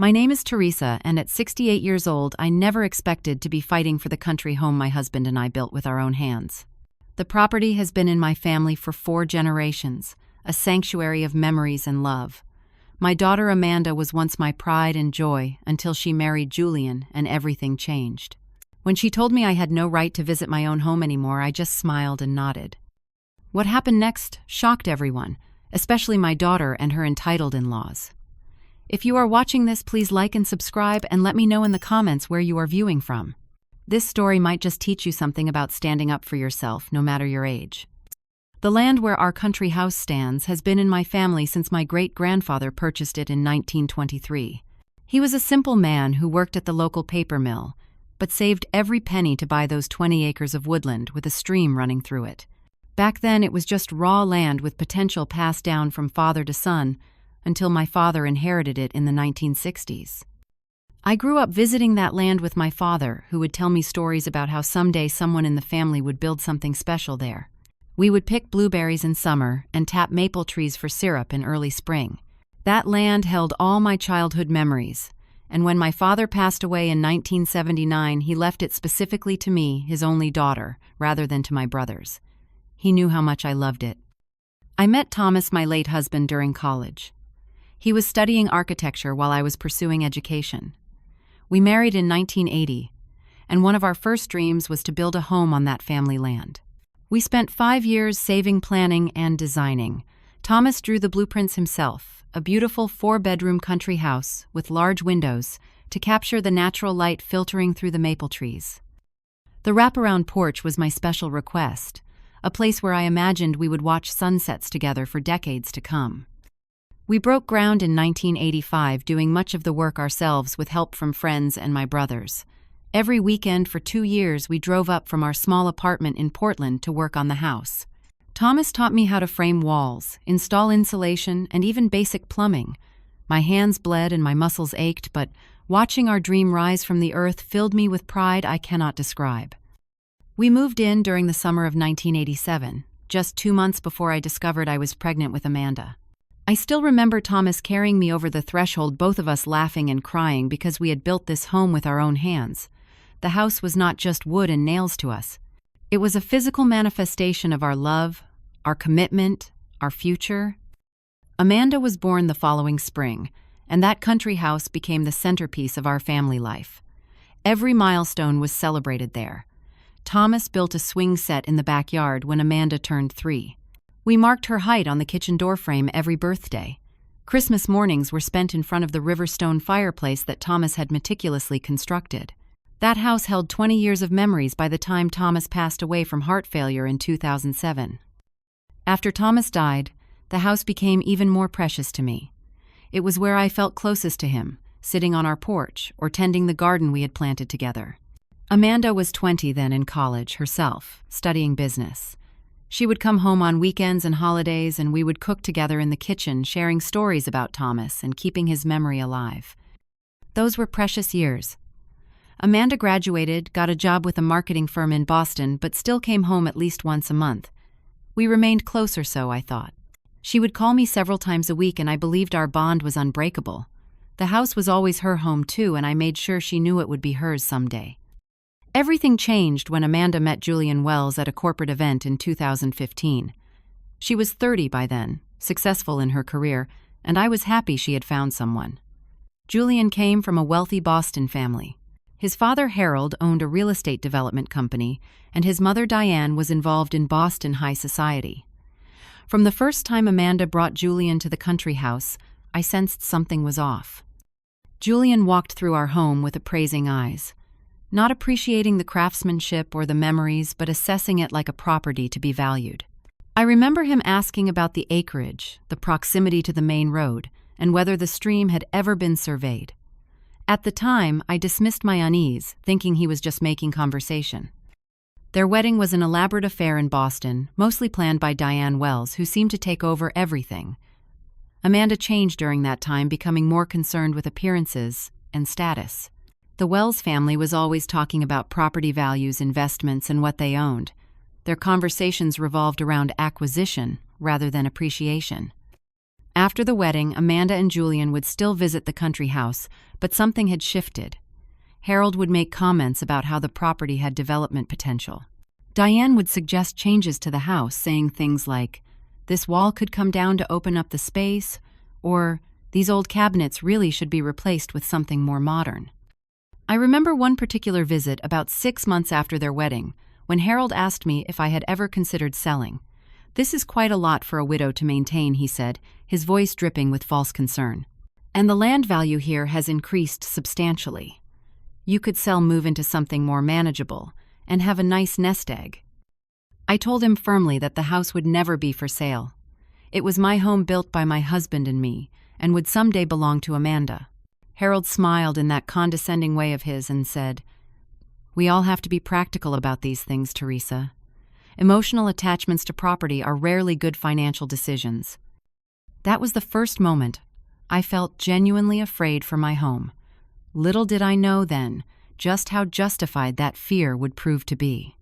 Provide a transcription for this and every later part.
My name is Teresa, and at 68 years old, I never expected to be fighting for the country home my husband and I built with our own hands. The property has been in my family for 4 generations, a sanctuary of memories and love. My daughter Amanda was once my pride and joy until she married Julian and everything changed. When she told me I had no right to visit my own home anymore, I just smiled and nodded. What happened next shocked everyone, especially my daughter and her entitled in-laws. If you are watching this, please like and subscribe and let me know in the comments where you are viewing from. This story might just teach you something about standing up for yourself, no matter your age. The land where our country house stands has been in my family since my great-grandfather purchased it in 1923. He was a simple man who worked at the local paper mill, but saved every penny to buy those 20 acres of woodland with a stream running through it. Back then, it was just raw land with potential passed down from father to son until my father inherited it in the 1960s. I grew up visiting that land with my father, who would tell me stories about how someday someone in the family would build something special there. We would pick blueberries in summer and tap maple trees for syrup in early spring. That land held all my childhood memories, and when my father passed away in 1979, he left it specifically to me, his only daughter, rather than to my brothers. He knew how much I loved it. I met Thomas, my late husband, during college. He was studying architecture while I was pursuing education. We married in 1980, and one of our first dreams was to build a home on that family land. We spent 5 years saving, planning, and designing. Thomas drew the blueprints himself, a beautiful 4-bedroom country house with large windows to capture the natural light filtering through the maple trees. The wraparound porch was my special request, a place where I imagined we would watch sunsets together for decades to come. We broke ground in 1985, doing much of the work ourselves with help from friends and my brothers. Every weekend for 2 years, we drove up from our small apartment in Portland to work on the house. Thomas taught me how to frame walls, install insulation, and even basic plumbing. My hands bled and my muscles ached, but watching our dream rise from the earth filled me with pride I cannot describe. We moved in during the summer of 1987, just 2 months before I discovered I was pregnant with Amanda. I still remember Thomas carrying me over the threshold, both of us laughing and crying because we had built this home with our own hands. The house was not just wood and nails to us. It was a physical manifestation of our love, our commitment, our future. Amanda was born the following spring, and that country house became the centerpiece of our family life. Every milestone was celebrated there. Thomas built a swing set in the backyard when Amanda turned 3. We marked her height on the kitchen doorframe every birthday. Christmas mornings were spent in front of the Riverstone fireplace that Thomas had meticulously constructed. That house held 20 years of memories by the time Thomas passed away from heart failure in 2007. After Thomas died, the house became even more precious to me. It was where I felt closest to him, sitting on our porch or tending the garden we had planted together. Amanda was 20 then, in college herself, studying business. She would come home on weekends and holidays, and we would cook together in the kitchen, sharing stories about Thomas and keeping his memory alive. Those were precious years. Amanda graduated, got a job with a marketing firm in Boston, but still came home at least once a month. We remained closer, so I thought. She would call me several times a week, and I believed our bond was unbreakable. The house was always her home too, and I made sure she knew it would be hers someday. Everything changed when Amanda met Julian Wells at a corporate event in 2015. She was 30 by then, successful in her career, and I was happy she had found someone. Julian came from a wealthy Boston family. His father, Harold, owned a real estate development company, and his mother, Diane, was involved in Boston high society. From the first time Amanda brought Julian to the country house, I sensed something was off. Julian walked through our home with appraising eyes, not appreciating the craftsmanship or the memories, but assessing it like a property to be valued. I remember him asking about the acreage, the proximity to the main road, and whether the stream had ever been surveyed. At the time, I dismissed my unease, thinking he was just making conversation. Their wedding was an elaborate affair in Boston, mostly planned by Diane Wells, who seemed to take over everything. Amanda changed during that time, becoming more concerned with appearances and status. The Wells family was always talking about property values, investments, and what they owned. Their conversations revolved around acquisition rather than appreciation. After the wedding, Amanda and Julian would still visit the country house, but something had shifted. Harold would make comments about how the property had development potential. Diane would suggest changes to the house, saying things like, "This wall could come down to open up the space," or "These old cabinets really should be replaced with something more modern." I remember one particular visit about 6 months after their wedding, when Harold asked me if I had ever considered selling. "This is quite a lot for a widow to maintain," he said, his voice dripping with false concern. "And the land value here has increased substantially. You could move into something more manageable, and have a nice nest egg." I told him firmly that the house would never be for sale. It was my home, built by my husband and me, and would someday belong to Amanda. Harold smiled in that condescending way of his and said, "We all have to be practical about these things, Teresa. Emotional attachments to property are rarely good financial decisions." That was the first moment I felt genuinely afraid for my home. Little did I know then just how justified that fear would prove to be.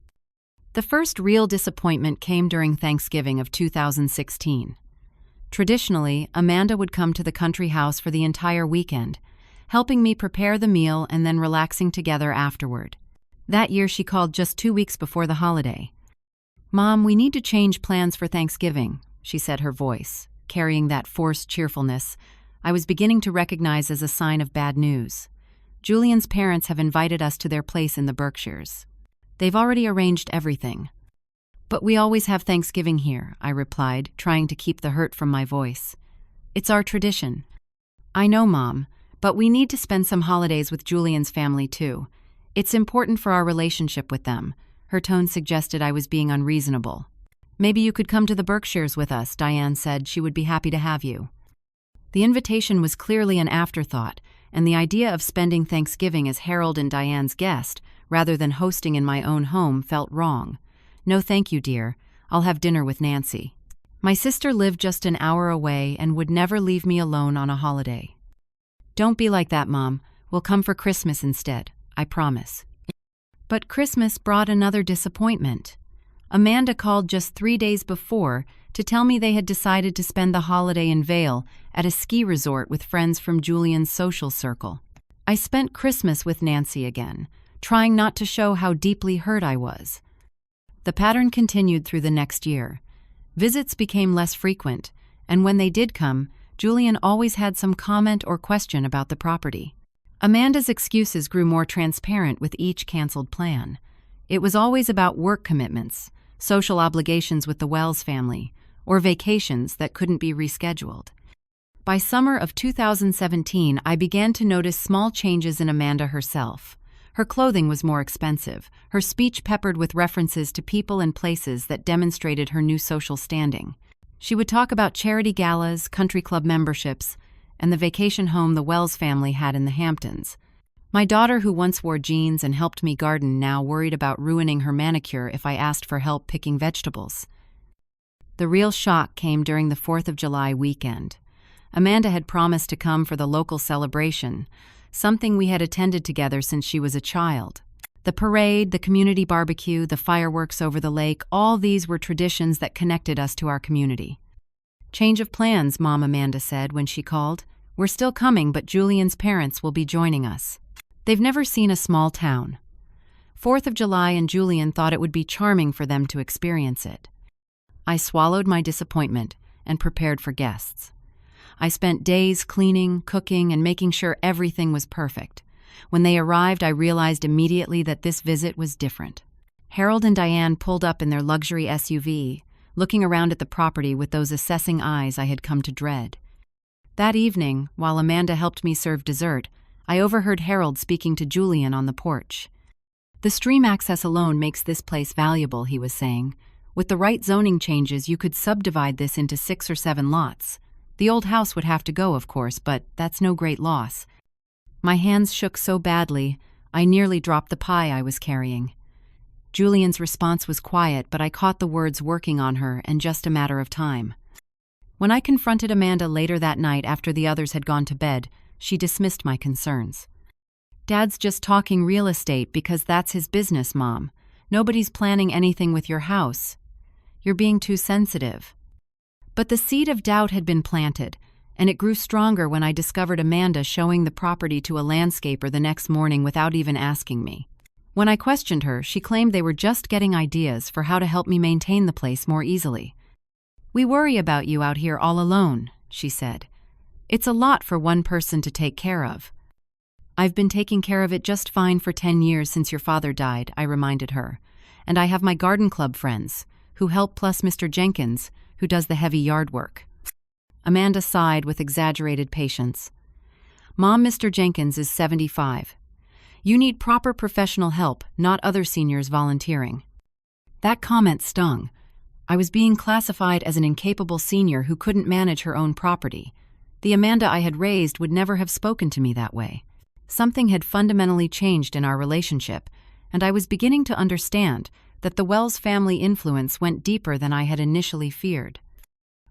The first real disappointment came during Thanksgiving of 2016. Traditionally, Amanda would come to the country house for the entire weekend, helping me prepare the meal and then relaxing together afterward. That year she called just 2 weeks before the holiday. "Mom, we need to change plans for Thanksgiving," she said, her voice carrying that forced cheerfulness I was beginning to recognize as a sign of bad news. "Julian's parents have invited us to their place in the Berkshires. They've already arranged everything." "But we always have Thanksgiving here," I replied, trying to keep the hurt from my voice. "It's our tradition." "I know, Mom, but we need to spend some holidays with Julian's family too. It's important for our relationship with them." Her tone suggested I was being unreasonable. "Maybe you could come to the Berkshires with us," Diane said. "She would be happy to have you." The invitation was clearly an afterthought, and the idea of spending Thanksgiving as Harold and Diane's guest, rather than hosting in my own home, felt wrong. "No thank you, dear. I'll have dinner with Nancy." My sister lived just an hour away and would never leave me alone on a holiday. "Don't be like that, Mom. We'll come for Christmas instead, I promise." But Christmas brought another disappointment. Amanda called just 3 days before to tell me they had decided to spend the holiday in Vail at a ski resort with friends from Julian's social circle. I spent Christmas with Nancy again, trying not to show how deeply hurt I was. The pattern continued through the next year. Visits became less frequent, and when they did come, Julian always had some comment or question about the property. Amanda's excuses grew more transparent with each canceled plan. It was always about work commitments, social obligations with the Wells family, or vacations that couldn't be rescheduled. By summer of 2017, I began to notice small changes in Amanda herself. Her clothing was more expensive, her speech peppered with references to people and places that demonstrated her new social standing. She would talk about charity galas, country club memberships, and the vacation home the Wells family had in the Hamptons. My daughter, who once wore jeans and helped me garden, now worried about ruining her manicure if I asked for help picking vegetables. The real shock came during the 4th of July weekend. Amanda had promised to come for the local celebration, something we had attended together since she was a child. The parade, the community barbecue, the fireworks over the lake, all these were traditions that connected us to our community. "Change of plans," Mom Amanda said when she called. "We're still coming, but Julian's parents will be joining us. They've never seen a small town. 4th of July, and Julian thought it would be charming for them to experience it." I swallowed my disappointment and prepared for guests. I spent days cleaning, cooking, and making sure everything was perfect. When they arrived, I realized immediately that this visit was different. Harold and Diane pulled up in their luxury SUV, looking around at the property with those assessing eyes I had come to dread. That evening, while Amanda helped me serve dessert, I overheard Harold speaking to Julian on the porch. "The stream access alone makes this place valuable," he was saying. "With the right zoning changes, you could subdivide this into 6 or 7 lots. The old house would have to go, of course, but that's no great loss." My hands shook so badly, I nearly dropped the pie I was carrying. Julian's response was quiet, but I caught the words working on her, and just a matter of time. When I confronted Amanda later that night after the others had gone to bed, she dismissed my concerns. "Dad's just talking real estate because that's his business, Mom. Nobody's planning anything with your house. You're being too sensitive." But the seed of doubt had been planted. And it grew stronger when I discovered Amanda showing the property to a landscaper the next morning without even asking me. When I questioned her, she claimed they were just getting ideas for how to help me maintain the place more easily. "We worry about you out here all alone," she said. "It's a lot for one person to take care of." "I've been taking care of it just fine for 10 years since your father died," I reminded her. "And I have my garden club friends, who help, plus Mr. Jenkins, who does the heavy yard work." Amanda sighed with exaggerated patience. "Mom, Mr. Jenkins is 75. You need proper professional help, not other seniors volunteering." That comment stung. I was being classified as an incapable senior who couldn't manage her own property. The Amanda I had raised would never have spoken to me that way. Something had fundamentally changed in our relationship, and I was beginning to understand that the Wells family influence went deeper than I had initially feared.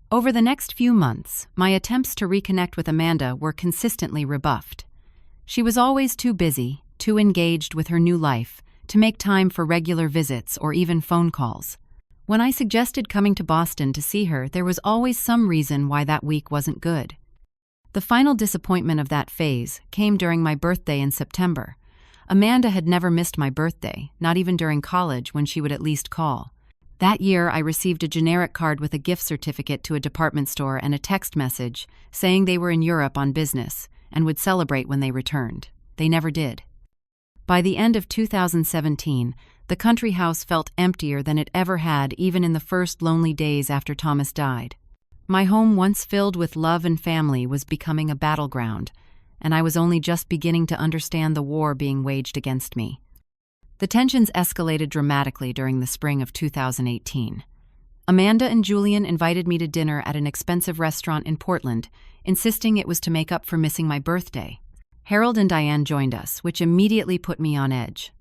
Over the next few months, my attempts to reconnect with Amanda were consistently rebuffed. She was always too busy, too engaged with her new life, to make time for regular visits or even phone calls. When I suggested coming to Boston to see her, there was always some reason why that week wasn't good. The final disappointment of that phase came during my birthday in September. Amanda had never missed my birthday, not even during college when she would at least call. That year, I received a generic card with a gift certificate to a department store and a text message saying they were in Europe on business and would celebrate when they returned. They never did. By the end of 2017, the country house felt emptier than it ever had, even in the first lonely days after Thomas died. My home, once filled with love and family, was becoming a battleground, and I was only just beginning to understand the war being waged against me. The tensions escalated dramatically during the spring of 2018. Amanda and Julian invited me to dinner at an expensive restaurant in Portland, insisting it was to make up for missing my birthday. Harold and Diane joined us, which immediately put me on edge.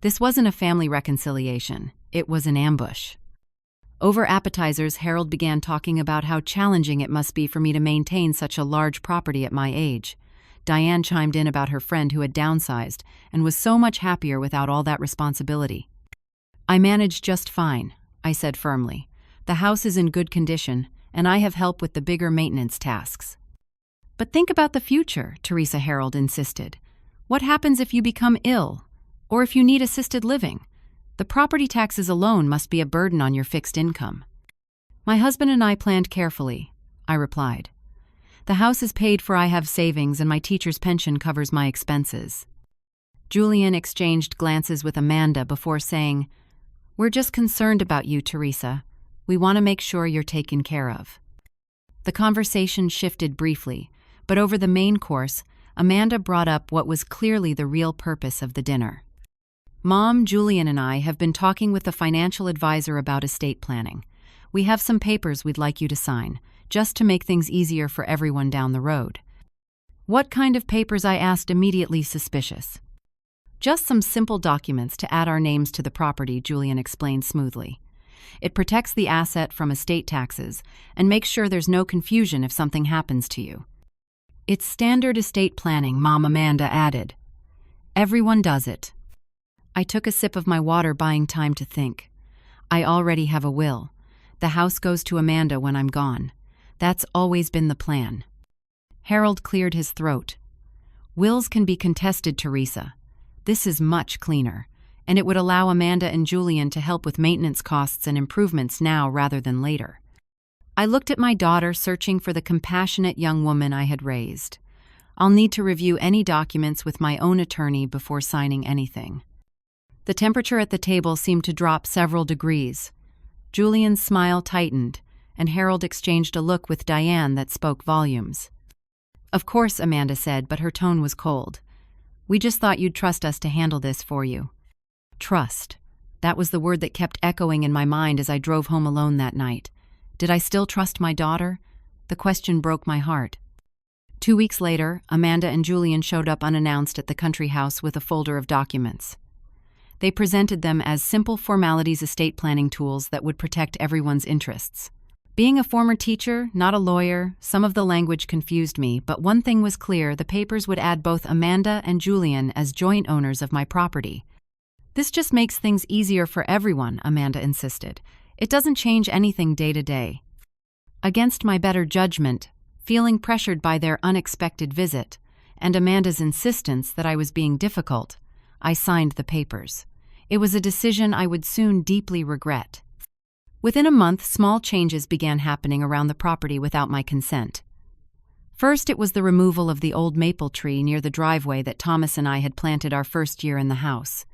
This wasn't a family reconciliation, it was an ambush. Over appetizers, Harold began talking about how challenging it must be for me to maintain such a large property at my age. Diane chimed in about her friend who had downsized and was so much happier without all that responsibility. "I manage just fine," I said firmly. "The house is in good condition, and I have help with the bigger maintenance tasks." "But think about the future," Teresa Harold insisted. "What happens if you become ill? Or if you need assisted living? The property taxes alone must be a burden on your fixed income." "My husband and I planned carefully," I replied. "The house is paid for, I have savings, and my teacher's pension covers my expenses." Julian exchanged glances with Amanda before saying, "We're just concerned about you, Teresa. We want to make sure you're taken care of." The conversation shifted briefly, but over the main course, Amanda brought up what was clearly the real purpose of the dinner. "Mom, Julian and I have been talking with the financial advisor about estate planning. We have some papers we'd like you to sign, just to make things easier for everyone down the road." "What kind of papers?" I asked, immediately suspicious. "Just some simple documents to add our names to the property," Julian explained smoothly. "It protects the asset from estate taxes and makes sure there's no confusion if something happens to you." "It's standard estate planning," Mom, Amanda added. "Everyone does it." I took a sip of my water, buying time to think. I already have a will. The house goes to Amanda when I'm gone. That's always been the plan. Harold cleared his throat. "Wills can be contested, Teresa. This is much cleaner, and it would allow Amanda and Julian to help with maintenance costs and improvements now rather than later." I looked at my daughter, searching for the compassionate young woman I had raised. "I'll need to review any documents with my own attorney before signing anything." The temperature at the table seemed to drop several degrees. Julian's smile tightened, and Harold exchanged a look with Diane that spoke volumes. "Of course," Amanda said, but her tone was cold. "We just thought you'd trust us to handle this for you." Trust. That was the word that kept echoing in my mind as I drove home alone that night. Did I still trust my daughter? The question broke my heart. 2 weeks later, Amanda and Julian showed up unannounced at the country house with a folder of documents. They presented them as simple formalities, estate planning tools that would protect everyone's interests. Being a former teacher, not a lawyer, some of the language confused me, but one thing was clear: the papers would add both Amanda and Julian as joint owners of my property. "This just makes things easier for everyone," Amanda insisted. "It doesn't change anything day to day." Against my better judgment, Feeling pressured by their unexpected visit, and Amanda's insistence that I was being difficult, I signed the papers. It was a decision I would soon deeply regret. Within a month, small changes began happening around the property without my consent. First, it was the removal of the old maple tree near the driveway that Thomas and I had planted our first year in the house.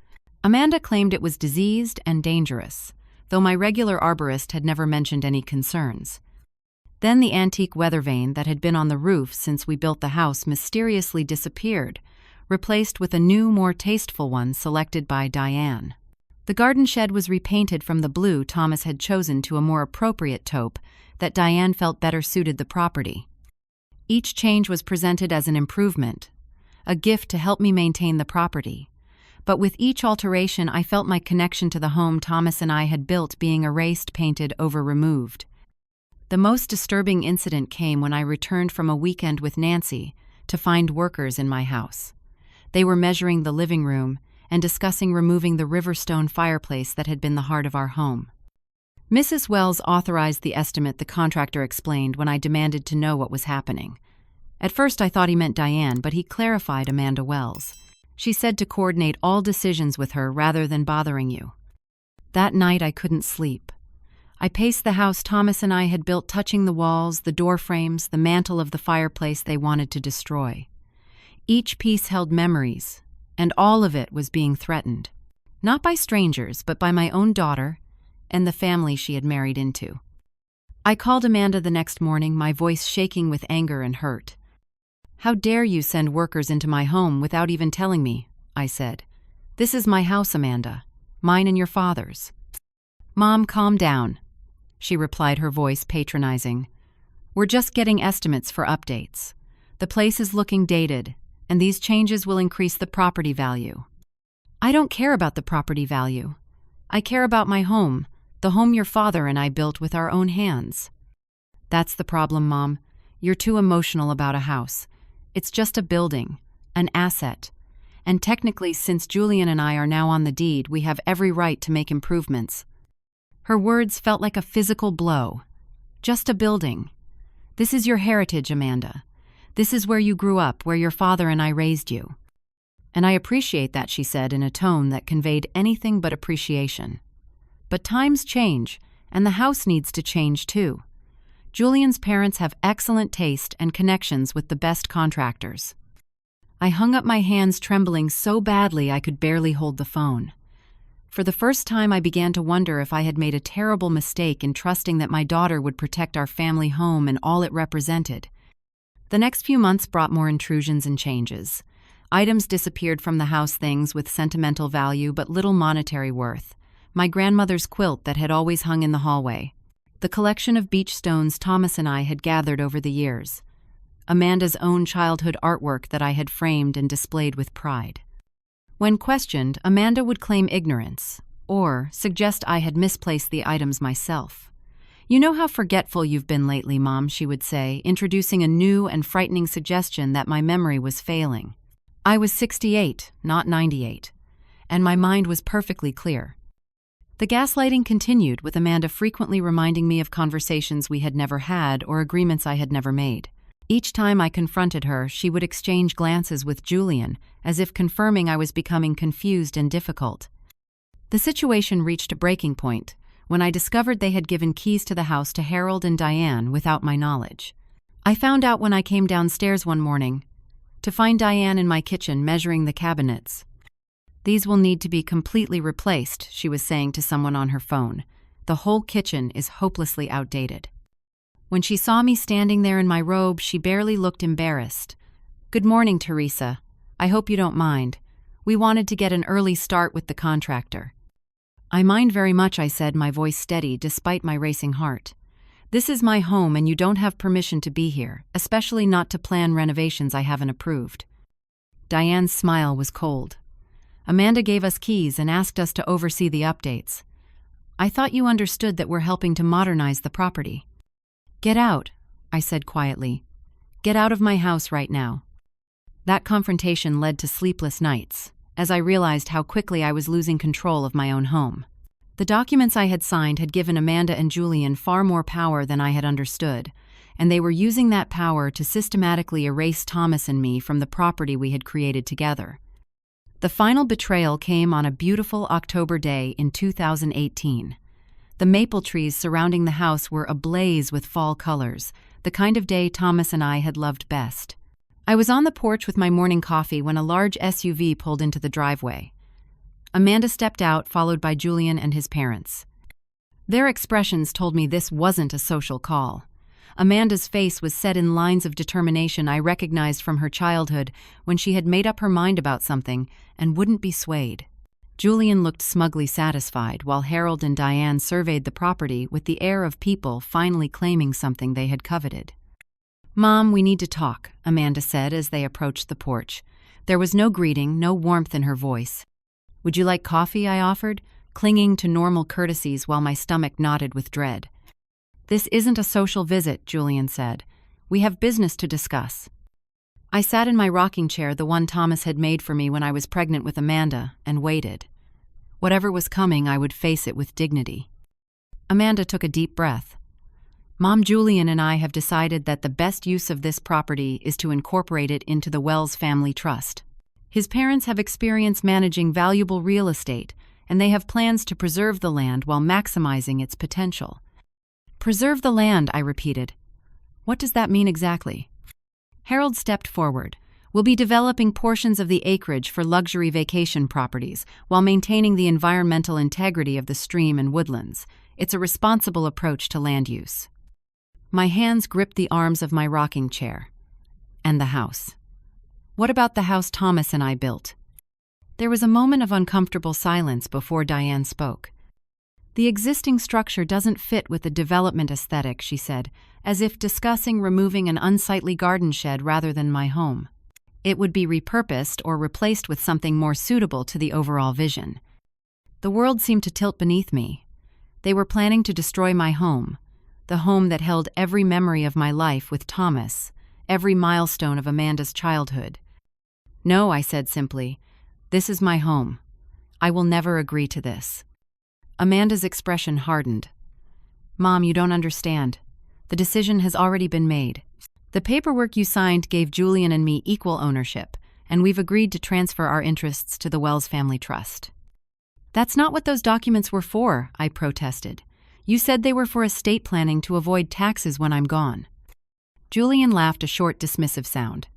Amanda claimed it was diseased and dangerous, though my regular arborist had never mentioned any concerns. Then the antique weather vane that had been on the roof since we built the house mysteriously disappeared, replaced with a new, more tasteful one selected by Diane. The garden shed was repainted from the blue Thomas had chosen to a more appropriate taupe that Diane felt better suited the property. Each change was presented as an improvement, a gift to help me maintain the property. But with each alteration, I felt my connection to the home Thomas and I had built being erased, painted over, removed. The most disturbing incident came when I returned from a weekend with Nancy to find workers in my house. They were measuring the living room and discussing removing the Riverstone fireplace that had been the heart of our home. Mrs. Wells authorized the estimate, the contractor explained when I demanded to know what was happening. At first I thought he meant Diane, but he clarified Amanda Wells. She said to coordinate all decisions with her rather than bothering you. That night I couldn't sleep. I paced the house Thomas and I had built, touching the walls, the door frames, the mantel of the fireplace they wanted to destroy. Each piece held memories, and all of it was being threatened. Not by strangers, but by my own daughter and the family she had married into. I called Amanda the next morning, my voice shaking with anger and hurt. "How dare you send workers into my home without even telling me?" I said. "This is my house, Amanda. Mine and your father's." "Mom, calm down," she replied, her voice patronizing. "We're just getting estimates for updates. The place is looking dated, and these changes will increase the property value." "I don't care about the property value. I care about my home, the home your father and I built with our own hands." "That's the problem, Mom. You're too emotional about a house. It's just a building, an asset. And technically, since Julian and I are now on the deed, we have every right to make improvements." Her words felt like a physical blow. "Just a building. This is your heritage, Amanda. This is where you grew up, where your father and I raised you." "And I appreciate that," she said in a tone that conveyed anything but appreciation. "But times change, and the house needs to change too. Julian's parents have excellent taste and connections with the best contractors." I hung up my hands, trembling so badly I could barely hold the phone. For the first time, I began to wonder if I had made a terrible mistake in trusting that my daughter would protect our family home and all it represented. The next few months brought more intrusions and changes. Items disappeared from the house, things with sentimental value but little monetary worth. My grandmother's quilt that had always hung in the hallway. The collection of beach stones Thomas and I had gathered over the years. Amanda's own childhood artwork that I had framed and displayed with pride. When questioned, Amanda would claim ignorance, or suggest I had misplaced the items myself. "You know how forgetful you've been lately, Mom," she would say, introducing a new and frightening suggestion that my memory was failing. I was 68, not 98, and my mind was perfectly clear. The gaslighting continued, with Amanda frequently reminding me of conversations we had never had or agreements I had never made. Each time I confronted her, she would exchange glances with Julian, as if confirming I was becoming confused and difficult. The situation reached a breaking point when I discovered they had given keys to the house to Harold and Diane without my knowledge. I found out when I came downstairs one morning to find Diane in my kitchen measuring the cabinets. "These will need to be completely replaced," she was saying to someone on her phone. "The whole kitchen is hopelessly outdated." When she saw me standing there in my robe, she barely looked embarrassed. "Good morning, Teresa. I hope you don't mind. We wanted to get an early start with the contractor." "I mind very much," I said, my voice steady despite my racing heart. "This is my home and you don't have permission to be here, especially not to plan renovations I haven't approved." Diane's smile was cold. "Amanda gave us keys and asked us to oversee the updates. I thought you understood that we're helping to modernize the property." "Get out," I said quietly. "Get out of my house right now." That confrontation led to sleepless nights, as I realized how quickly I was losing control of my own home. The documents I had signed had given Amanda and Julian far more power than I had understood, and they were using that power to systematically erase Thomas and me from the property we had created together. The final betrayal came on a beautiful October day in 2018. The maple trees surrounding the house were ablaze with fall colors, the kind of day Thomas and I had loved best. I was on the porch with my morning coffee when a large SUV pulled into the driveway. Amanda stepped out, followed by Julian and his parents. Their expressions told me this wasn't a social call. Amanda's face was set in lines of determination I recognized from her childhood when she had made up her mind about something and wouldn't be swayed. Julian looked smugly satisfied, while Harold and Diane surveyed the property with the air of people finally claiming something they had coveted. "Mom, we need to talk," Amanda said as they approached the porch. There was no greeting, no warmth in her voice. "Would you like coffee?" I offered, clinging to normal courtesies while my stomach knotted with dread. "This isn't a social visit," Julian said. "We have business to discuss." I sat in my rocking chair, the one Thomas had made for me when I was pregnant with Amanda, and waited. Whatever was coming, I would face it with dignity. Amanda took a deep breath. "Mom, Julian and I have decided that the best use of this property is to incorporate it into the Wells family trust. His parents have experience managing valuable real estate, and they have plans to preserve the land while maximizing its potential." "Preserve the land," I repeated. "What does that mean exactly?" Harold stepped forward. "We'll be developing portions of the acreage for luxury vacation properties while maintaining the environmental integrity of the stream and woodlands. It's a responsible approach to land use." My hands gripped the arms of my rocking chair. "And the house? What about the house Thomas and I built?" There was a moment of uncomfortable silence before Diane spoke. "The existing structure doesn't fit with the development aesthetic," she said, as if discussing removing an unsightly garden shed rather than my home. It would be repurposed or replaced with something more suitable to the overall vision. The world seemed to tilt beneath me. They were planning to destroy my home, the home that held every memory of my life with Thomas, every milestone of Amanda's childhood. "No," I said simply. "This is my home. I will never agree to this." Amanda's expression hardened. "Mom, you don't understand. The decision has already been made. The paperwork you signed gave Julian and me equal ownership, and we've agreed to transfer our interests to the Wells Family Trust." "That's not what those documents were for," I protested. "You said they were for estate planning to avoid taxes when I'm gone." Julian laughed, a short, dismissive sound.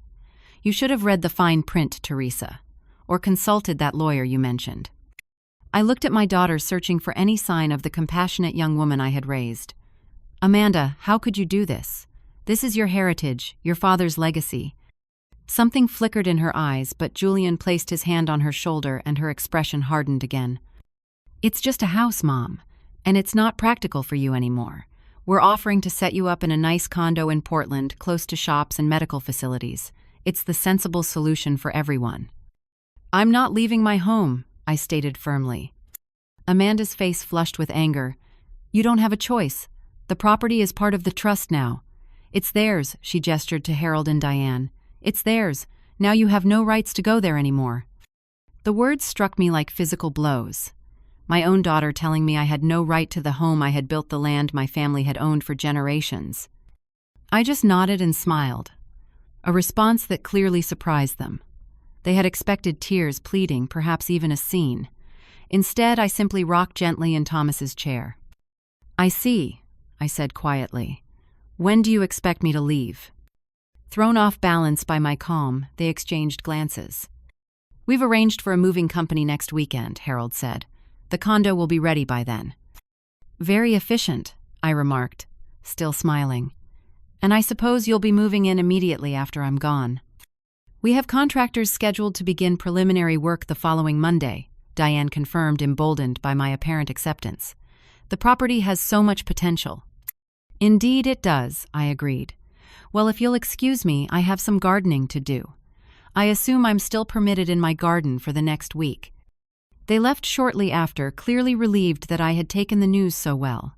"You should have read the fine print, Teresa, or consulted that lawyer you mentioned." I looked at my daughter, searching for any sign of the compassionate young woman I had raised. "Amanda, how could you do this? This is your heritage, your father's legacy." Something flickered in her eyes, but Julian placed his hand on her shoulder and her expression hardened again. "It's just a house, Mom, and it's not practical for you anymore. We're offering to set you up in a nice condo in Portland, close to shops and medical facilities. It's the sensible solution for everyone." "I'm not leaving my home," I stated firmly. Amanda's face flushed with anger. "You don't have a choice. The property is part of the trust now. It's theirs," she gestured to Harold and Diane. "It's theirs. Now you have no rights to go there anymore." The words struck me like physical blows. My own daughter telling me I had no right to the home I had built, the land my family had owned for generations. I just nodded and smiled, a response that clearly surprised them. They had expected tears, pleading, perhaps even a scene. Instead, I simply rocked gently in Thomas's chair. "I see," I said quietly. "When do you expect me to leave?" Thrown off balance by my calm, they exchanged glances. "We've arranged for a moving company next weekend," Harold said. "The condo will be ready by then." "Very efficient," I remarked, still smiling. "And I suppose you'll be moving in immediately after I'm gone." "We have contractors scheduled to begin preliminary work the following Monday," Diane confirmed, emboldened by my apparent acceptance. "The property has so much potential." "Indeed it does," I agreed. "Well, if you'll excuse me, I have some gardening to do. I assume I'm still permitted in my garden for the next week." They left shortly after, clearly relieved that I had taken the news so well.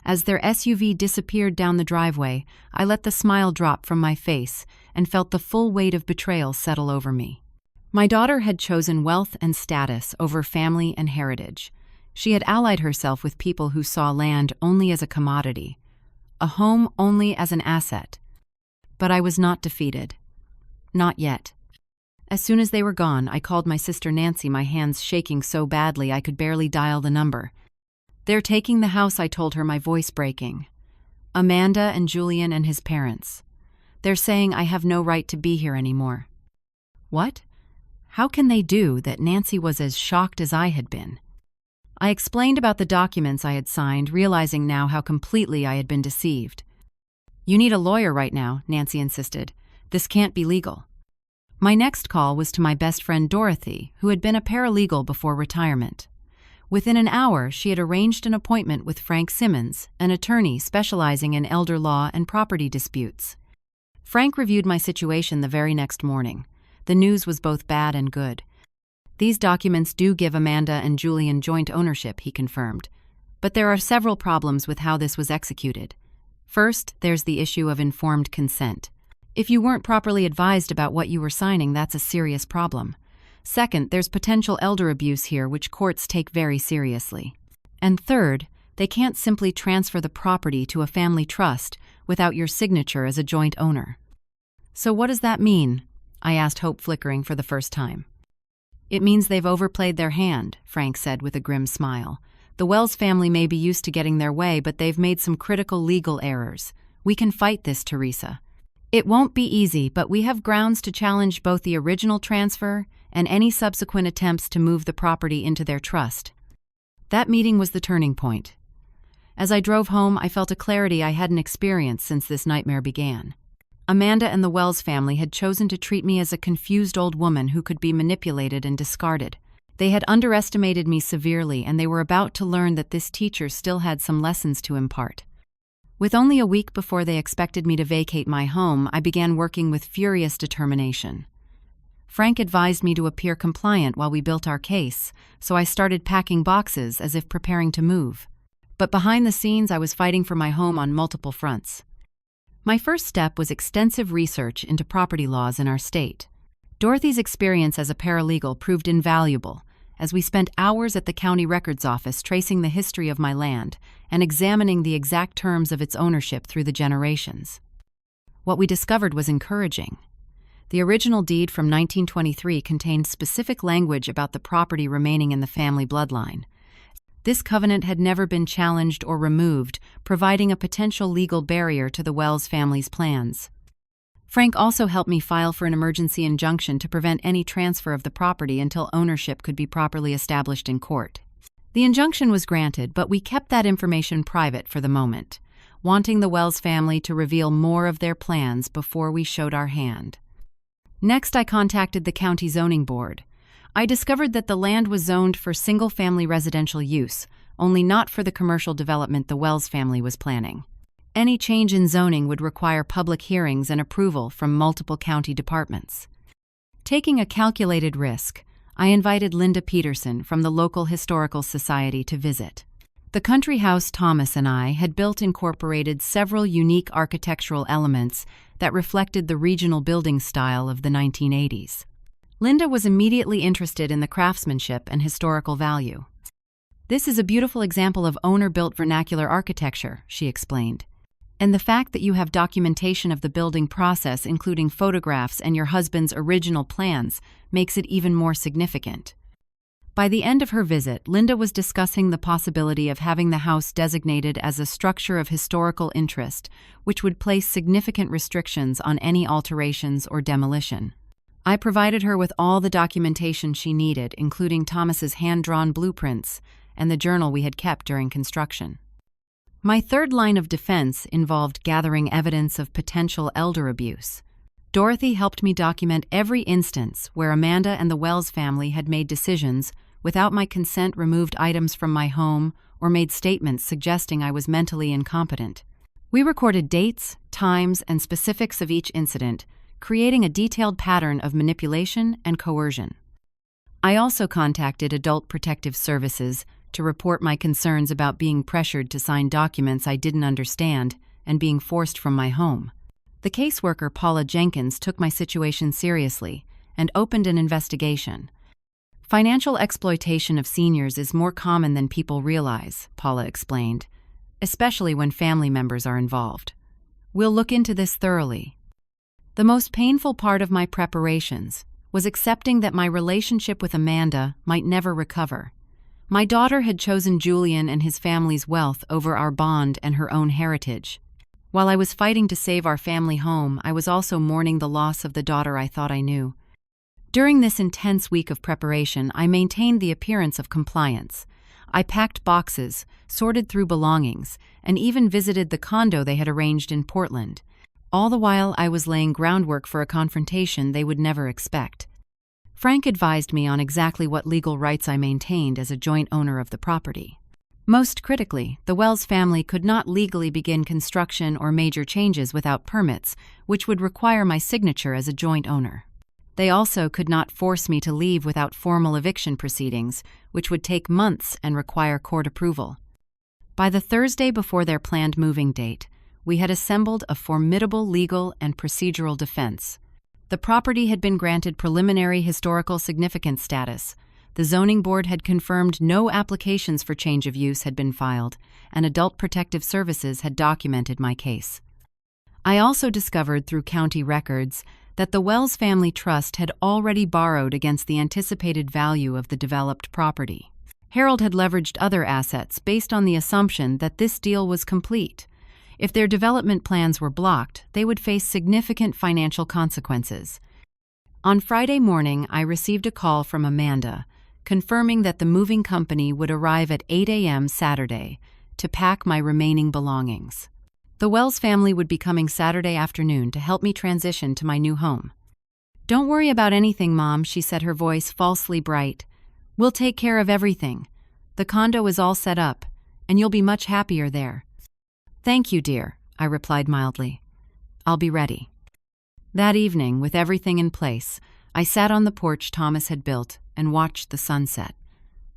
As their SUV disappeared down the driveway, I let the smile drop from my face and felt the full weight of betrayal settle over me. My daughter had chosen wealth and status over family and heritage. She had allied herself with people who saw land only as a commodity. a home only as an asset. But I was not defeated. Not yet. As soon as they were gone, I called my sister Nancy, my hands shaking so badly I could barely dial the number. "They're taking the house," I told her, my voice breaking. "Amanda and Julian and his parents. They're saying I have no right to be here anymore." "What? How can they do that?" Nancy was as shocked as I had been. I explained about the documents I had signed, realizing now how completely I had been deceived. "You need a lawyer right now," Nancy insisted. "This can't be legal." My next call was to my best friend Dorothy, who had been a paralegal before retirement. Within an hour, she had arranged an appointment with Frank Simmons, an attorney specializing in elder law and property disputes. Frank reviewed my situation the very next morning. The news was both bad and good. "These documents do give Amanda and Julian joint ownership," he confirmed. "But there are several problems with how this was executed. First, there's the issue of informed consent. If you weren't properly advised about what you were signing, that's a serious problem. Second, there's potential elder abuse here, which courts take very seriously. And third, they can't simply transfer the property to a family trust without your signature as a joint owner." "So what does that mean?" I asked, hope flickering for the first time. "It means they've overplayed their hand," Frank said with a grim smile. "The Wells family may be used to getting their way, but they've made some critical legal errors. We can fight this, Teresa. It won't be easy, but we have grounds to challenge both the original transfer and any subsequent attempts to move the property into their trust." That meeting was the turning point. As I drove home, I felt a clarity I hadn't experienced since this nightmare began. Amanda and the Wells family had chosen to treat me as a confused old woman who could be manipulated and discarded. They had underestimated me severely, and they were about to learn that this teacher still had some lessons to impart. With only a week before they expected me to vacate my home, I began working with furious determination. Frank advised me to appear compliant while we built our case, so I started packing boxes as if preparing to move. But behind the scenes, I was fighting for my home on multiple fronts. My first step was extensive research into property laws in our state. Dorothy's experience as a paralegal proved invaluable, as we spent hours at the county records office tracing the history of my land and examining the exact terms of its ownership through the generations. What we discovered was encouraging. The original deed from 1923 contained specific language about the property remaining in the family bloodline. This covenant had never been challenged or removed, providing a potential legal barrier to the Wells family's plans. Frank also helped me file for an emergency injunction to prevent any transfer of the property until ownership could be properly established in court. The injunction was granted, but we kept that information private for the moment, wanting the Wells family to reveal more of their plans before we showed our hand. Next, I contacted the county zoning board. I discovered that the land was zoned for single-family residential use, only not for the commercial development the Wells family was planning. Any change in zoning would require public hearings and approval from multiple county departments. Taking a calculated risk, I invited Linda Peterson from the local historical society to visit. The country house Thomas and I had built incorporated several unique architectural elements that reflected the regional building style of the 1980s. Linda was immediately interested in the craftsmanship and historical value. "This is a beautiful example of owner-built vernacular architecture," she explained. "And the fact that you have documentation of the building process, including photographs and your husband's original plans, makes it even more significant." By the end of her visit, Linda was discussing the possibility of having the house designated as a structure of historical interest, which would place significant restrictions on any alterations or demolition. I provided her with all the documentation she needed, including Thomas's hand-drawn blueprints and the journal we had kept during construction. My third line of defense involved gathering evidence of potential elder abuse. Dorothy helped me document every instance where Amanda and the Wells family had made decisions without my consent, removed items from my home, or made statements suggesting I was mentally incompetent. We recorded dates, times, and specifics of each incident, creating a detailed pattern of manipulation and coercion. I also contacted Adult Protective Services to report my concerns about being pressured to sign documents I didn't understand and being forced from my home. The caseworker, Paula Jenkins, took my situation seriously and opened an investigation. "Financial exploitation of seniors is more common than people realize," Paula explained. especially when family members are involved. We'll look into this thoroughly. The most painful part of my preparations was accepting that my relationship with Amanda might never recover. My daughter had chosen Julian and his family's wealth over our bond and her own heritage. While I was fighting to save our family home, I was also mourning the loss of the daughter I thought I knew. During this intense week of preparation, I maintained the appearance of compliance. I packed boxes, sorted through belongings, and even visited the condo they had arranged in Portland. All the while, I was laying groundwork for a confrontation they would never expect. Frank advised me on exactly what legal rights I maintained as a joint owner of the property. Most critically, the Wells family could not legally begin construction or major changes without permits, which would require my signature as a joint owner. They also could not force me to leave without formal eviction proceedings, which would take months and require court approval. By the Thursday before their planned moving date, we had assembled a formidable legal and procedural defense. The property had been granted preliminary historical significance status. The zoning board had confirmed no applications for change of use had been filed, and Adult Protective Services had documented my case. I also discovered through county records that the Wells Family Trust had already borrowed against the anticipated value of the developed property. Harold had leveraged other assets based on the assumption that this deal was complete. If their development plans were blocked, they would face significant financial consequences. On Friday morning, I received a call from Amanda, confirming that the moving company would arrive at 8 a.m. Saturday to pack my remaining belongings. The Wells family would be coming Saturday afternoon to help me transition to my new home. "Don't worry about anything, Mom," she said, her voice falsely bright. "We'll take care of everything. The condo is all set up, and you'll be much happier there." "Thank you, dear," I replied mildly. "I'll be ready." That evening, with everything in place, I sat on the porch Thomas had built and watched the sunset.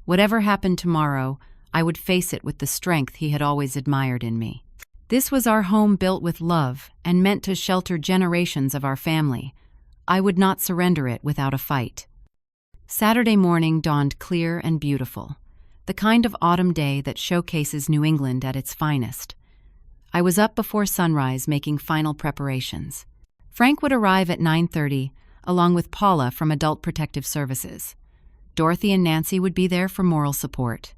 Whatever happened tomorrow, I would face it with the strength he had always admired in me. This was our home built with love and meant to shelter generations of our family. I would not surrender it without a fight. Saturday morning dawned clear and beautiful, the kind of autumn day that showcases New England at its finest. I was up before sunrise making final preparations. Frank would arrive at 9:30, along with Paula from Adult Protective Services. Dorothy and Nancy would be there for moral support.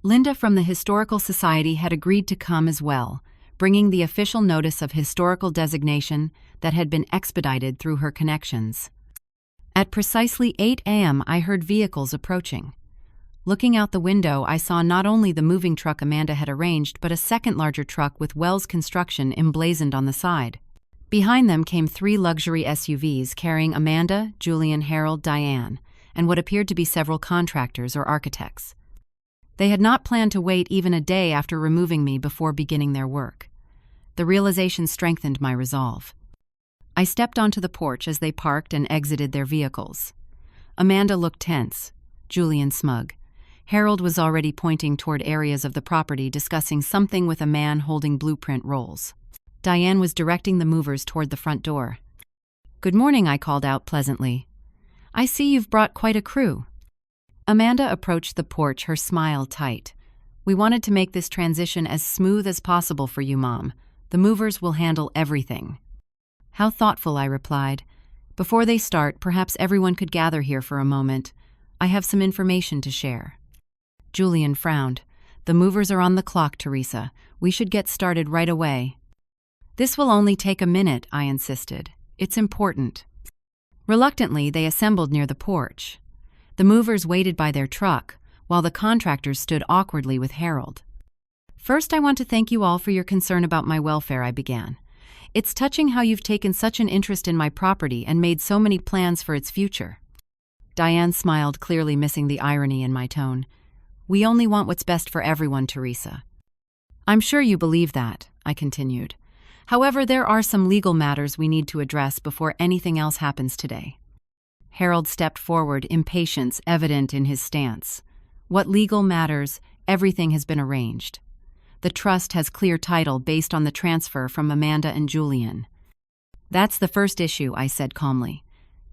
Linda from the Historical Society had agreed to come as well, bringing the official notice of historical designation that had been expedited through her connections. At precisely 8 a.m., I heard vehicles approaching. Looking out the window, I saw not only the moving truck Amanda had arranged, but a second larger truck with Wells Construction emblazoned on the side. Behind them came 3 luxury SUVs carrying Amanda, Julian, Harold, Diane, and what appeared to be several contractors or architects. They had not planned to wait even a day after removing me before beginning their work. The realization strengthened my resolve. I stepped onto the porch as they parked and exited their vehicles. Amanda looked tense, Julian smug. Harold was already pointing toward areas of the property, discussing something with a man holding blueprint rolls. Diane was directing the movers toward the front door. "Good morning," I called out pleasantly. "I see you've brought quite a crew." Amanda approached the porch, her smile tight. "We wanted to make this transition as smooth as possible for you, Mom. The movers will handle everything." "How thoughtful," I replied. "Before they start, perhaps everyone could gather here for a moment. I have some information to share." Julian frowned. "The movers are on the clock, Teresa. We should get started right away." "This will only take a minute," I insisted. "It's important." Reluctantly, they assembled near the porch. The movers waited by their truck, while the contractors stood awkwardly with Harold. "First, I want to thank you all for your concern about my welfare," I began. "It's touching how you've taken such an interest in my property and made so many plans for its future." Diane smiled, clearly missing the irony in my tone. "We only want what's best for everyone, Teresa." "I'm sure you believe that," I continued. "However, there are some legal matters we need to address before anything else happens today." Harold stepped forward, impatience evident in his stance. "What legal matters? Everything has been arranged. The trust has clear title based on the transfer from Amanda and Julian." "That's the first issue," I said calmly.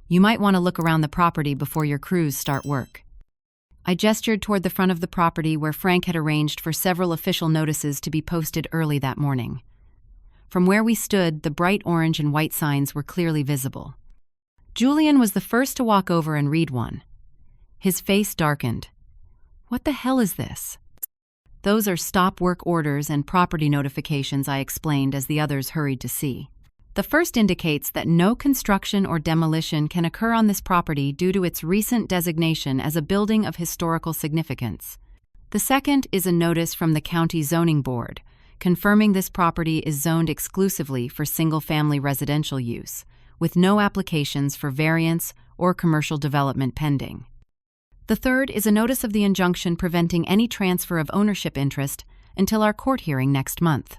"You might want to look around the property before your crews start work." I gestured toward the front of the property where Frank had arranged for several official notices to be posted early that morning. From where we stood, the bright orange and white signs were clearly visible. Julian was the first to walk over and read one. His face darkened. "What the hell is this?" "Those are stop work orders and property notifications," I explained as the others hurried to see. "The first indicates that no construction or demolition can occur on this property due to its recent designation as a building of historical significance. The second is a notice from the County Zoning Board, confirming this property is zoned exclusively for single-family residential use, with no applications for variance or commercial development pending. The third is a notice of the injunction preventing any transfer of ownership interest until our court hearing next month."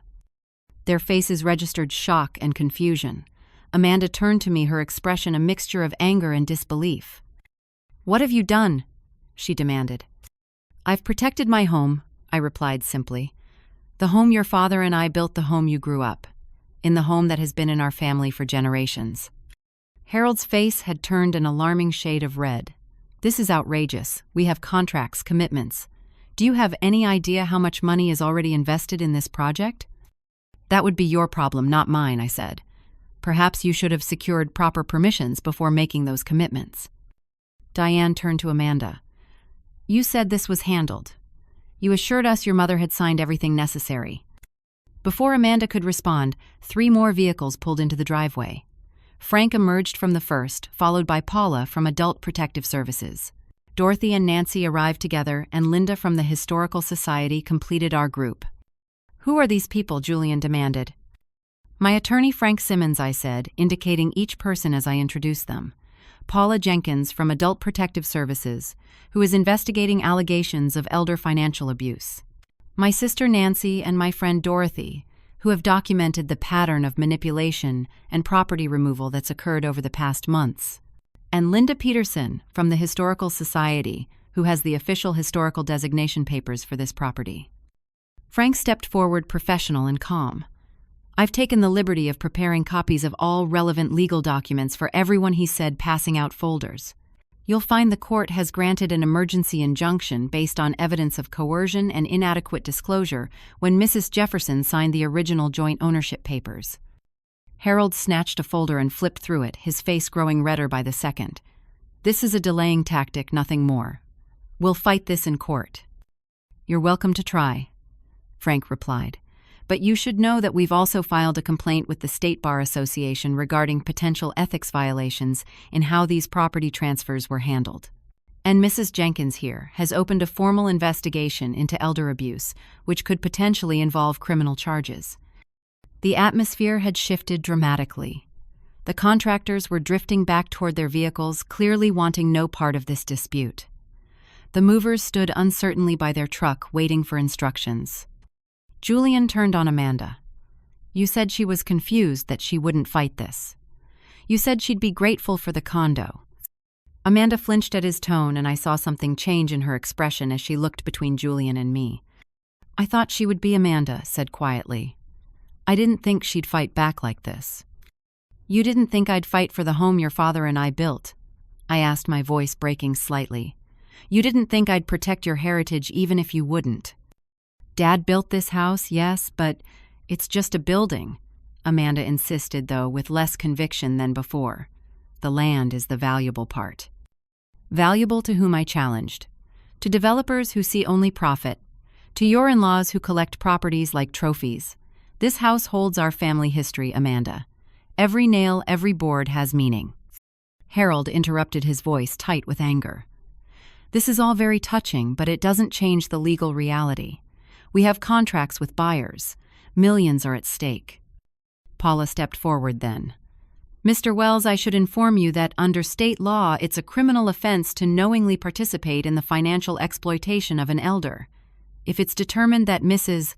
Their faces registered shock and confusion. Amanda turned to me, her expression a mixture of anger and disbelief. "What have you done?" she demanded. "I've protected my home," I replied simply. "The home your father and I built, the home you grew up, in the home that has been in our family for generations." Harold's face had turned an alarming shade of red. "This is outrageous. We have contracts, commitments. Do you have any idea how much money is already invested in this project?" "That would be your problem, not mine," I said. "Perhaps you should have secured proper permissions before making those commitments." Diane turned to Amanda. "You said this was handled. You assured us your mother had signed everything necessary." Before Amanda could respond, 3 more vehicles pulled into the driveway. Frank emerged from the first, followed by Paula from Adult Protective Services. Dorothy and Nancy arrived together, and Linda from the Historical Society completed our group. "Who are these people?" Julian demanded. "My attorney Frank Simmons," I said, indicating each person as I introduced them. "Paula Jenkins from Adult Protective Services, who is investigating allegations of elder financial abuse. My sister Nancy and my friend Dorothy, who have documented the pattern of manipulation and property removal that's occurred over the past months. And Linda Peterson from the Historical Society, who has the official historical designation papers for this property." Frank stepped forward, professional and calm. "I've taken the liberty of preparing copies of all relevant legal documents for everyone," he said, passing out folders. "You'll find the court has granted an emergency injunction based on evidence of coercion and inadequate disclosure when Mrs. Jefferson signed the original joint ownership papers." Harold snatched a folder and flipped through it, his face growing redder by the second. "This is a delaying tactic, nothing more. We'll fight this in court." "You're welcome to try," Frank replied. "But you should know that we've also filed a complaint with the State Bar Association regarding potential ethics violations in how these property transfers were handled. And Mrs. Jenkins here has opened a formal investigation into elder abuse, which could potentially involve criminal charges." The atmosphere had shifted dramatically. The contractors were drifting back toward their vehicles, clearly wanting no part of this dispute. The movers stood uncertainly by their truck, waiting for instructions. Julian turned on Amanda. "You said she was confused that she wouldn't fight this. You said she'd be grateful for the condo." Amanda flinched at his tone, and I saw something change in her expression as she looked between Julian and me. "I thought she would be," Amanda said quietly. "I didn't think she'd fight back like this." "You didn't think I'd fight for the home your father and I built?" I asked, my voice breaking slightly. "You didn't think I'd protect your heritage even if you wouldn't?" "Dad built this house, yes, but it's just a building," Amanda insisted, though with less conviction than before. "The land is the valuable part." "Valuable to whom?" I challenged. "To developers who see only profit. To your in-laws who collect properties like trophies. This house holds our family history, Amanda. Every nail, every board has meaning." Harold interrupted, his voice tight with anger. "This is all very touching, but it doesn't change the legal reality. We have contracts with buyers. Millions are at stake." Paula stepped forward then. "Mr. Wells, I should inform you that under state law, it's a criminal offense to knowingly participate in the financial exploitation of an elder. If it's determined that Mrs.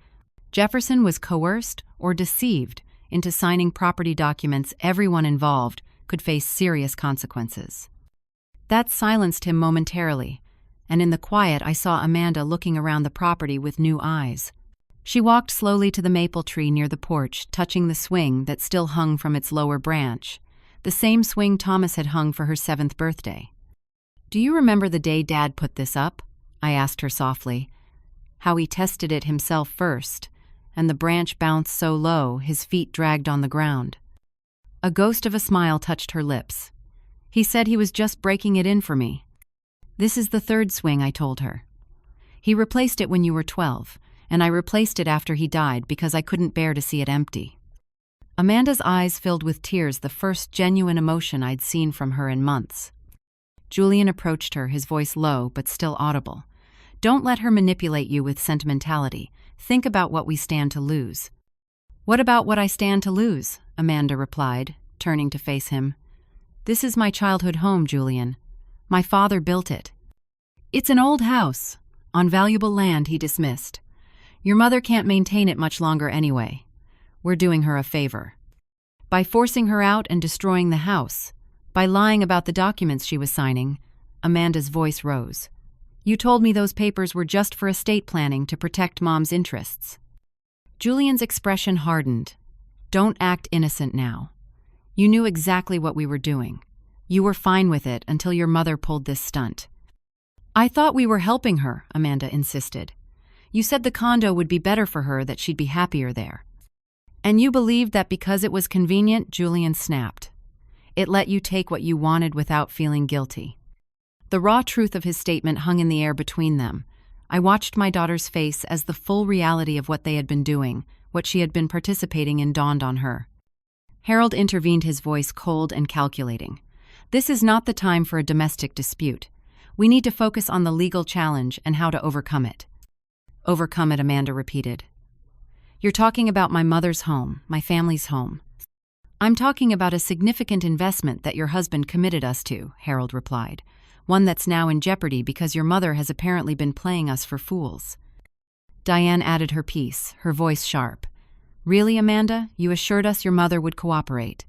Jefferson was coerced or deceived into signing property documents, everyone involved could face serious consequences." That silenced him momentarily, and in the quiet I saw Amanda looking around the property with new eyes. She walked slowly to the maple tree near the porch, touching the swing that still hung from its lower branch, the same swing Thomas had hung for her 7th birthday. "Do you remember the day Dad put this up?" I asked her softly. How he tested it himself first, and the branch bounced so low his feet dragged on the ground. A ghost of a smile touched her lips. He said he was just breaking it in for me. This is the third swing, I told her. He replaced it when you were 12, and I replaced it after he died because I couldn't bear to see it empty. Amanda's eyes filled with tears, the first genuine emotion I'd seen from her in months. Julian approached her, his voice low but still audible. Don't let her manipulate you with sentimentality. Think about what we stand to lose. What about what I stand to lose? Amanda replied, turning to face him. This is my childhood home, Julian. My father built it. It's an old house, on valuable land, he dismissed. Your mother can't maintain it much longer anyway. We're doing her a favor. By forcing her out and destroying the house, by lying about the documents she was signing, Amanda's voice rose. You told me those papers were just for estate planning to protect Mom's interests. Julian's expression hardened. Don't act innocent now. You knew exactly what we were doing. You were fine with it until your mother pulled this stunt. I thought we were helping her, Amanda insisted. You said the condo would be better for her, that she'd be happier there. And you believed that because it was convenient, Julian snapped. It let you take what you wanted without feeling guilty. The raw truth of his statement hung in the air between them. I watched my daughter's face as the full reality of what they had been doing, what she had been participating in, dawned on her. Harold intervened, his voice cold and calculating. This is not the time for a domestic dispute. We need to focus on the legal challenge and how to overcome it. Overcome it, Amanda repeated. You're talking about my mother's home, my family's home. I'm talking about a significant investment that your husband committed us to, Harold replied. One that's now in jeopardy because your mother has apparently been playing us for fools. Diane added her piece, her voice sharp. Really, Amanda? You assured us your mother would cooperate.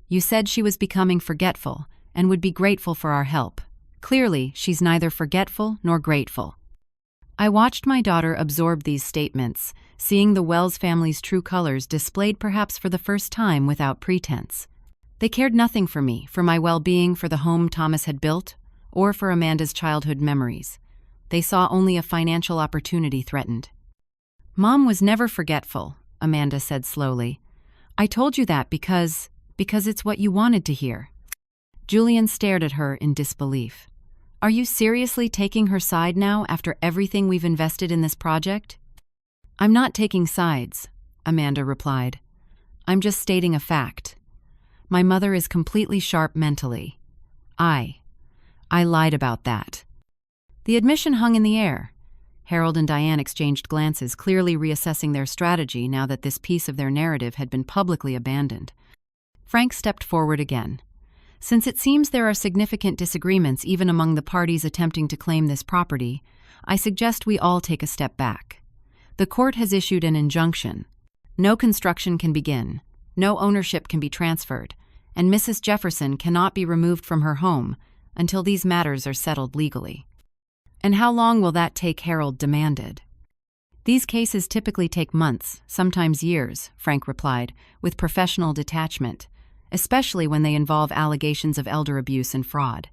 You said she was becoming forgetful and would be grateful for our help. Clearly, she's neither forgetful nor grateful. I watched my daughter absorb these statements, seeing the Wells family's true colors displayed perhaps for the first time without pretense. They cared nothing for me, for my well-being, for the home Thomas had built, or for Amanda's childhood memories. They saw only a financial opportunity threatened. Mom was never forgetful, Amanda said slowly. I told you that because it's what you wanted to hear. Julian stared at her in disbelief. Are you seriously taking her side now after everything we've invested in this project? I'm not taking sides, Amanda replied. I'm just stating a fact. My mother is completely sharp mentally. I lied about that. The admission hung in the air. Harold and Diane exchanged glances, clearly reassessing their strategy now that this piece of their narrative had been publicly abandoned. Frank stepped forward again. Since it seems there are significant disagreements even among the parties attempting to claim this property, I suggest we all take a step back. The court has issued an injunction. No construction can begin, no ownership can be transferred, and Mrs. Jefferson cannot be removed from her home until these matters are settled legally. And how long will that take? Harold demanded. These cases typically take months, sometimes years, Frank replied, with professional detachment, especially when they involve allegations of elder abuse and fraud.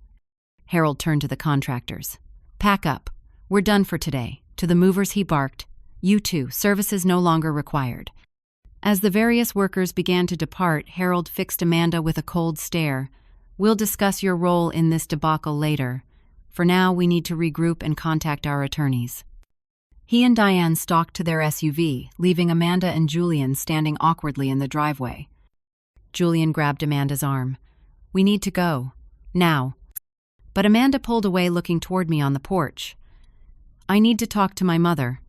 Harold turned to the contractors. Pack up. We're done for today. To the movers he barked. You too, services no longer required. As the various workers began to depart, Harold fixed Amanda with a cold stare. We'll discuss your role in this debacle later. For now, we need to regroup and contact our attorneys. He and Diane stalked to their SUV, leaving Amanda and Julian standing awkwardly in the driveway. Julian grabbed Amanda's arm. We need to go. Now. But Amanda pulled away, looking toward me on the porch. I need to talk to my mother.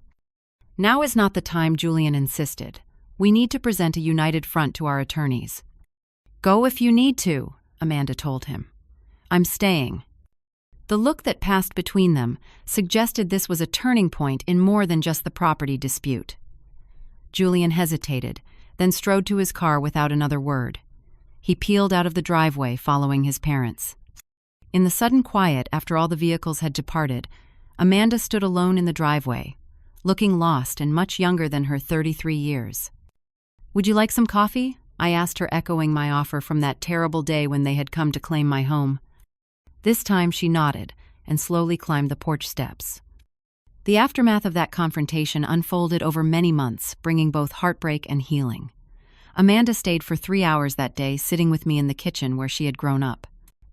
Now is not the time, Julian insisted. We need to present a united front to our attorneys. Go if you need to, Amanda told him. I'm staying. The look that passed between them suggested this was a turning point in more than just the property dispute. Julian hesitated, then strode to his car without another word. He peeled out of the driveway, following his parents. In the sudden quiet after all the vehicles had departed, Amanda stood alone in the driveway, looking lost and much younger than her 33 years. Would you like some coffee? I asked her, echoing my offer from that terrible day when they had come to claim my home. This time she nodded and slowly climbed the porch steps. The aftermath of that confrontation unfolded over many months, bringing both heartbreak and healing. Amanda stayed for 3 hours that day, sitting with me in the kitchen where she had grown up.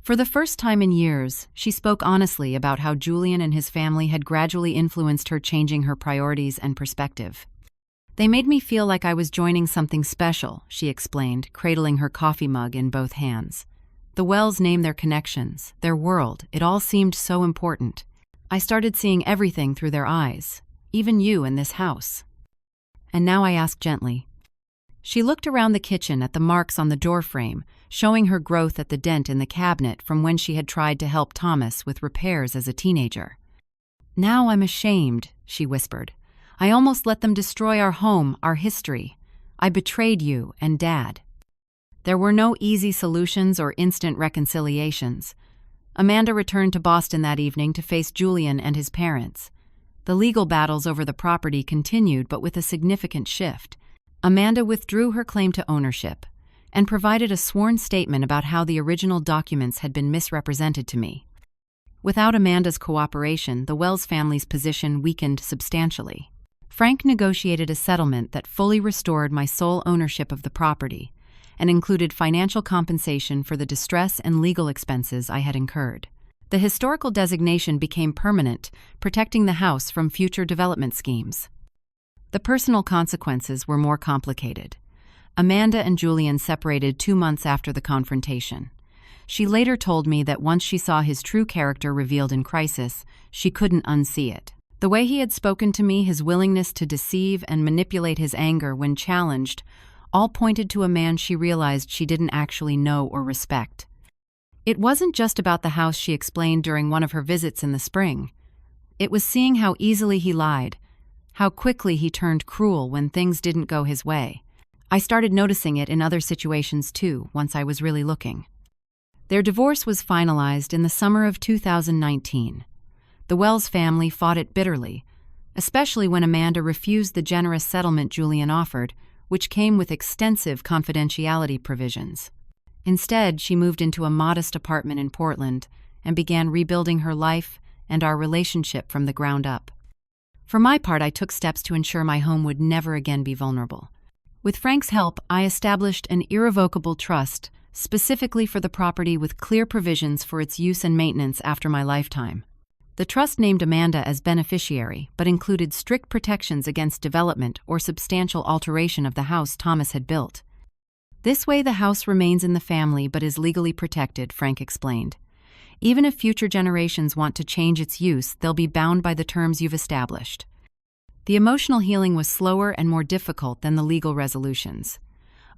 For the first time in years, she spoke honestly about how Julian and his family had gradually influenced her, changing her priorities and perspective. "They made me feel like I was joining something special," she explained, cradling her coffee mug in both hands. "The Wells named their connections, their world, it all seemed so important. I started seeing everything through their eyes, even you in this house." And now I ask gently. She looked around the kitchen at the marks on the doorframe, showing her growth at the dent in the cabinet from when she had tried to help Thomas with repairs as a teenager. "Now I'm ashamed," she whispered. "I almost let them destroy our home, our history. I betrayed you and Dad." There were no easy solutions or instant reconciliations. Amanda returned to Boston that evening to face Julian and his parents. The legal battles over the property continued, but with a significant shift. Amanda withdrew her claim to ownership and provided a sworn statement about how the original documents had been misrepresented to me. Without Amanda's cooperation, the Wells family's position weakened substantially. Frank negotiated a settlement that fully restored my sole ownership of the property and included financial compensation for the distress and legal expenses I had incurred. The historical designation became permanent, protecting the house from future development schemes. The personal consequences were more complicated. Amanda and Julian separated 2 months after the confrontation. She later told me that once she saw his true character revealed in crisis, she couldn't unsee it. The way he had spoken to me, his willingness to deceive and manipulate his anger when challenged, all pointed to a man she realized she didn't actually know or respect. It wasn't just about the house, she explained during one of her visits in the spring. It was seeing how easily he lied, how quickly he turned cruel when things didn't go his way. I started noticing it in other situations too, once I was really looking. Their divorce was finalized in the summer of 2019. The Wells family fought it bitterly, especially when Amanda refused the generous settlement Julian offered, which came with extensive confidentiality provisions. Instead, she moved into a modest apartment in Portland and began rebuilding her life and our relationship from the ground up. For my part, I took steps to ensure my home would never again be vulnerable. With Frank's help, I established an irrevocable trust specifically for the property with clear provisions for its use and maintenance after my lifetime. The trust named Amanda as beneficiary, but included strict protections against development or substantial alteration of the house Thomas had built. "This way the house remains in the family but is legally protected," Frank explained. "Even if future generations want to change its use, they'll be bound by the terms you've established." The emotional healing was slower and more difficult than the legal resolutions.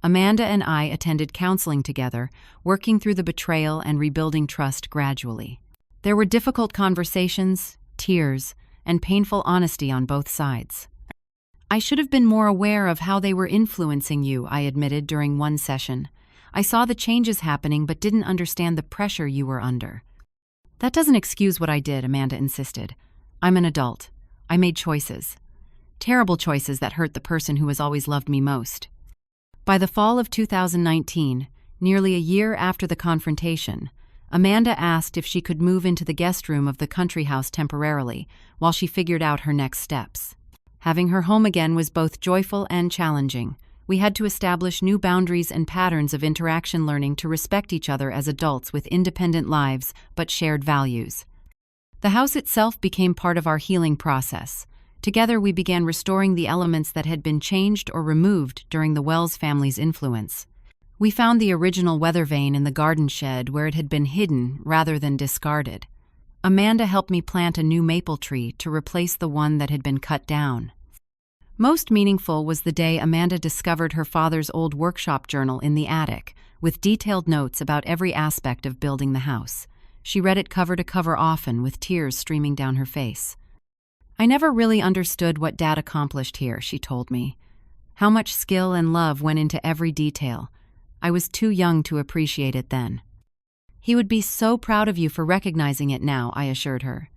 Amanda and I attended counseling together, working through the betrayal and rebuilding trust gradually. There were difficult conversations, tears, and painful honesty on both sides. "I should have been more aware of how they were influencing you," I admitted during one session. "I saw the changes happening but didn't understand the pressure you were under." "That doesn't excuse what I did," Amanda insisted. "I'm an adult. I made choices. Terrible choices that hurt the person who has always loved me most." By the fall of 2019, nearly a year after the confrontation, Amanda asked if she could move into the guest room of the country house temporarily while she figured out her next steps. Having her home again was both joyful and challenging. We had to establish new boundaries and patterns of interaction, learning to respect each other as adults with independent lives but shared values. The house itself became part of our healing process. Together we began restoring the elements that had been changed or removed during the Wells family's influence. We found the original weather vane in the garden shed where it had been hidden rather than discarded. Amanda helped me plant a new maple tree to replace the one that had been cut down. Most meaningful was the day Amanda discovered her father's old workshop journal in the attic, with detailed notes about every aspect of building the house. She read it cover to cover often, with tears streaming down her face. "I never really understood what Dad accomplished here," she told me. "How much skill and love went into every detail. I was too young to appreciate it then." "He would be so proud of you for recognizing it now," I assured her.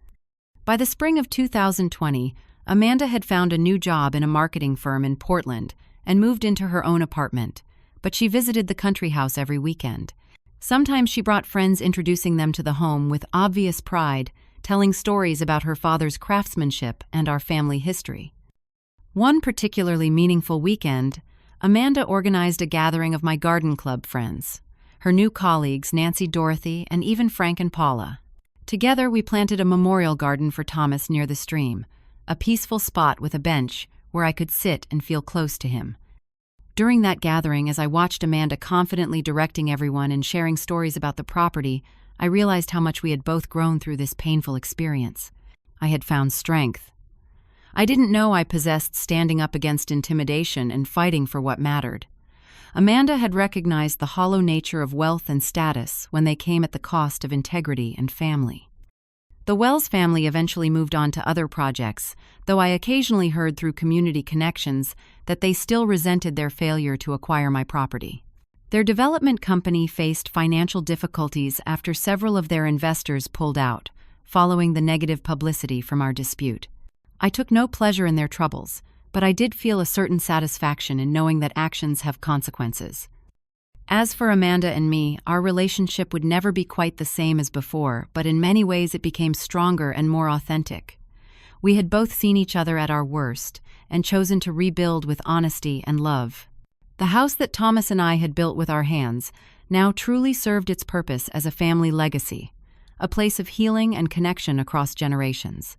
By the spring of 2020, Amanda had found a new job in a marketing firm in Portland and moved into her own apartment, but she visited the country house every weekend. Sometimes she brought friends, introducing them to the home with obvious pride, telling stories about her father's craftsmanship and our family history. One particularly meaningful weekend, Amanda organized a gathering of my garden club friends, her new colleagues Nancy, Dorothy, and even Frank and Paula. Together, we planted a memorial garden for Thomas near the stream, a peaceful spot with a bench where I could sit and feel close to him. During that gathering, as I watched Amanda confidently directing everyone and sharing stories about the property, I realized how much we had both grown through this painful experience. I had found strength. I didn't know I possessed standing up against intimidation and fighting for what mattered. Amanda had recognized the hollow nature of wealth and status when they came at the cost of integrity and family. The Wells family eventually moved on to other projects, though I occasionally heard through community connections that they still resented their failure to acquire my property. Their development company faced financial difficulties after several of their investors pulled out, following the negative publicity from our dispute. I took no pleasure in their troubles, but I did feel a certain satisfaction in knowing that actions have consequences. As for Amanda and me, our relationship would never be quite the same as before, but in many ways it became stronger and more authentic. We had both seen each other at our worst and chosen to rebuild with honesty and love. The house that Thomas and I had built with our hands now truly served its purpose as a family legacy, a place of healing and connection across generations.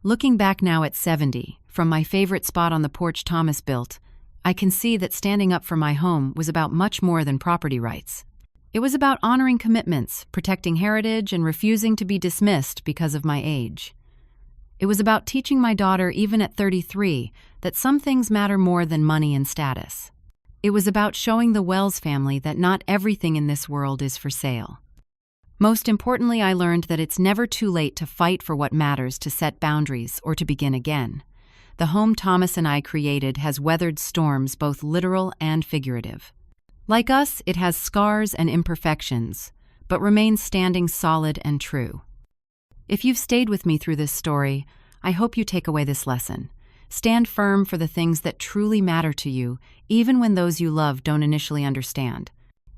Looking back now at 70, from my favorite spot on the porch Thomas built, I can see that standing up for my home was about much more than property rights. It was about honoring commitments, protecting heritage, and refusing to be dismissed because of my age. It was about teaching my daughter, even at 33, that some things matter more than money and status. It was about showing the Wells family that not everything in this world is for sale. Most importantly, I learned that it's never too late to fight for what matters, to set boundaries, or to begin again. The home Thomas and I created has weathered storms, both literal and figurative. Like us, it has scars and imperfections, but remains standing solid and true. If you've stayed with me through this story, I hope you take away this lesson. Stand firm for the things that truly matter to you, even when those you love don't initially understand.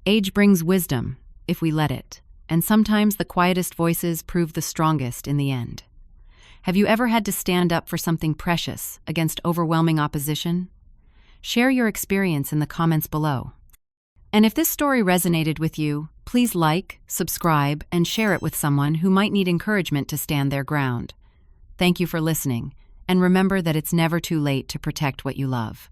Age brings wisdom, if we let it, and sometimes the quietest voices prove the strongest in the end. Have you ever had to stand up for something precious against overwhelming opposition? Share your experience in the comments below. And if this story resonated with you, please like, subscribe, and share it with someone who might need encouragement to stand their ground. Thank you for listening, and remember that it's never too late to protect what you love.